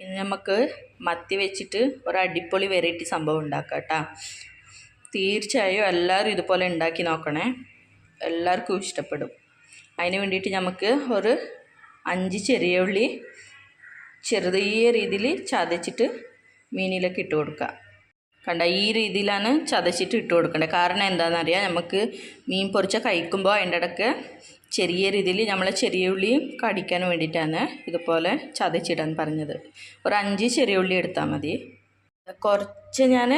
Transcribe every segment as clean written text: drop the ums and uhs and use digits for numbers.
ഇനി നമുക്ക് മത്തി വെച്ചിട്ട് ഒരു അടിപൊളി വെറൈറ്റി സംഭവം ഉണ്ടാക്കാം കേട്ടോ. തീർച്ചയായും എല്ലാവരും ഇതുപോലെ ഉണ്ടാക്കി നോക്കണേ, എല്ലാവർക്കും ഇഷ്ടപ്പെടും. അതിന് വേണ്ടിയിട്ട് നമുക്ക് ഒരു 5 ചെറിയ ഉള്ളി ചെറിയ രീതിയിൽ ചതച്ചിട്ട് മീനിലേക്ക് ഇട്ട് കൊടുക്കുക. കണ്ട, ഈ രീതിയിലാണ് ചതച്ചിട്ട് ഇട്ട് കൊടുക്കേണ്ടത്. കാരണം എന്താണെന്നറിയാം, നമുക്ക് മീൻ പൊരിച്ച കഴിക്കുമ്പോൾ അതിൻ്റെ ഇടയ്ക്ക് ചെറിയ രീതിയിൽ നമ്മളെ ചെറിയ ഉള്ളി കടിക്കാൻ വേണ്ടിയിട്ടാണ് ഇതുപോലെ ചതച്ചിടാൻ പറഞ്ഞത്. ഒരു 5 ചെറിയ ഉള്ളി എടുത്താൽ മതി. കുറച്ച് ഞാൻ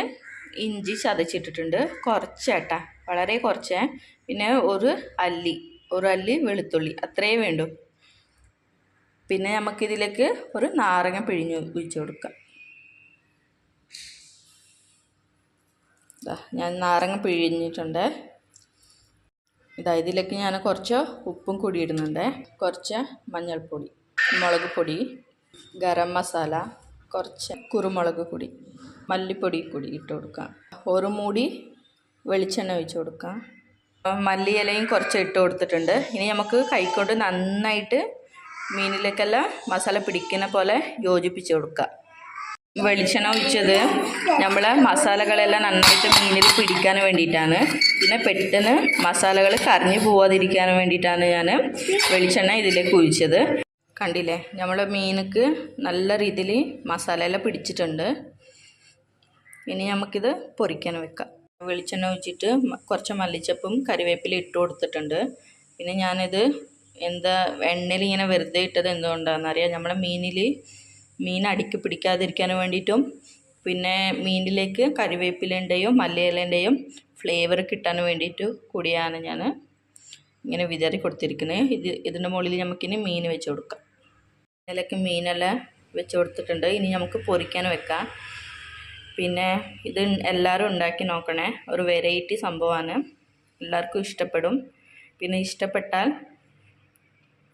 ഇഞ്ചി ചതച്ചിട്ടിട്ടുണ്ട്, കുറച്ചേട്ടാ, വളരെ കുറച്ച്. പിന്നെ ഒരു അല്ലി വെളുത്തുള്ളി, അത്രയേ വേണ്ടൂ. പിന്നെ നമുക്കിതിലേക്ക് ഒരു നാരങ്ങ പിഴിഞ്ഞ് ഒഴിച്ച് കൊടുക്കാം. ഞാൻ നാരങ്ങ പിഴിഞ്ഞിട്ടുണ്ട്. ഇതിലേക്ക് ഞാൻ കുറച്ച് ഉപ്പും കൂടി ഇടുന്നുണ്ട്, കുറച്ച് മഞ്ഞൾപ്പൊടി, മുളക് പൊടി, ഗരം മസാല, കുറച്ച് കുരുമുളക് പൊടി, മല്ലിപ്പൊടി കൂടി ഇട്ട് കൊടുക്കാം. ഒരു മൂടി വെളിച്ചെണ്ണ ഒഴിച്ച് കൊടുക്കാം. മല്ലിയിലയും കുറച്ച് ഇട്ട് കൊടുത്തിട്ടുണ്ട്. ഇനി നമുക്ക് കൈകൊണ്ട് നന്നായിട്ട് മീനിലേക്കെല്ലാം മസാല പിടിക്കുന്ന പോലെ യോജിപ്പിച്ച് കൊടുക്കുക. വെളിച്ചെണ്ണ ഒഴിച്ചത് നമ്മൾ മസാലകളെല്ലാം നന്നായിട്ട് മീനിൽ പിടിക്കാൻ വേണ്ടിയിട്ടാണ്. പിന്നെ പെട്ടെന്ന് മസാലകൾ കറിഞ്ഞു പോവാതിരിക്കാൻ വേണ്ടിയിട്ടാണ് ഞാൻ വെളിച്ചെണ്ണ ഇതിലേക്ക് ഒഴിച്ചത്. കണ്ടില്ലേ, നമ്മൾ മീനക്ക് നല്ല രീതിയിൽ മസാലയെല്ലാം പിടിച്ചിട്ടുണ്ട്. ഇനി നമുക്കിത് പൊരിക്കാൻ വെക്കാം. വെളിച്ചെണ്ണ ഒഴിച്ചിട്ട് കുറച്ച് മല്ലിച്ചപ്പും കറിവേപ്പില ഇട്ട് കൊടുത്തിട്ടുണ്ട്. പിന്നെ ഞാനിത് എണ്ണയിൽ ഇങ്ങനെ വെറുതെ ഇട്ടത് എന്തുകൊണ്ടാണെന്നറിയാം, നമ്മളെ മീൻ അടുക്കി പിടിക്കാതിരിക്കാൻ വേണ്ടിയിട്ടും പിന്നെ മീനിലേക്ക് കറിവേപ്പിലേൻ്റെയും മല്ലിയിലേൻ്റെയും ഫ്ലേവർ കിട്ടാൻ വേണ്ടിയിട്ട് കൂടിയാണ് ഞാൻ ഇങ്ങനെ വിതറി കൊടുത്തിരിക്കുന്നത്. ഇതിൻ്റെ മുകളിൽ നമുക്കിനി മീൻ വെച്ച് കൊടുക്കാം. ഇതിലേക്ക് മീനെല്ലാം വെച്ച് കൊടുത്തിട്ടുണ്ട്. ഇനി നമുക്ക് പൊരിക്കാൻ വെക്കാം. പിന്നെ ഇത് എല്ലാവരും ഉണ്ടാക്കി നോക്കണേ, ഒരു വെറൈറ്റി സംഭവമാണ്, എല്ലാവർക്കും ഇഷ്ടപ്പെടും. പിന്നെ ഇഷ്ടപ്പെട്ടാൽ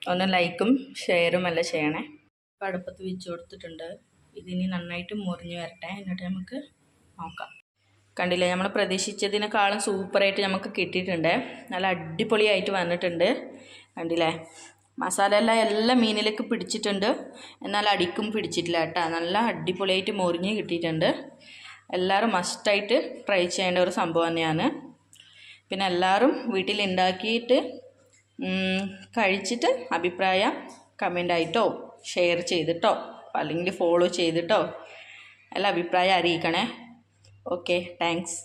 ഒന്ന് ലൈക്കും ഷെയറും എല്ലാം ചെയ്യണേ. അടുപ്പത്ത് വെച്ച് കൊടുത്തിട്ടുണ്ട്. ഇതിനി നന്നായിട്ട് മുറിഞ്ഞ് വരട്ടെ, എന്നിട്ട് നമുക്ക് നോക്കാം. കണ്ടില്ലേ, നമ്മൾ പ്രതീക്ഷിച്ചതിനേക്കാളും സൂപ്പറായിട്ട് നമുക്ക് കിട്ടിയിട്ടുണ്ട്. നല്ല അടിപൊളിയായിട്ട് വന്നിട്ടുണ്ട്. കണ്ടില്ലേ, മസാല എല്ലാം മീനിലേക്ക് പിടിച്ചിട്ടുണ്ട്, എന്നാൽ അടിക്കും പിടിച്ചിട്ടില്ല കേട്ടോ. നല്ല അടിപൊളിയായിട്ട് മുറിഞ്ഞ് കിട്ടിയിട്ടുണ്ട്. എല്ലാവരും മസ്റ്റായിട്ട് ട്രൈ ചെയ്യേണ്ട ഒരു സംഭവം തന്നെയാണ്. പിന്നെ എല്ലാവരും വീട്ടിലുണ്ടാക്കിയിട്ട് കഴിച്ചിട്ട് അഭിപ്രായം കമൻ്റായിട്ടോ ഷെയർ ചെയ്തിട്ടോ അല്ലെങ്കിൽ ഫോളോ ചെയ്തിട്ടോ എല്ലാ അഭിപ്രായം അറിയിക്കണേ. Okay, thanks.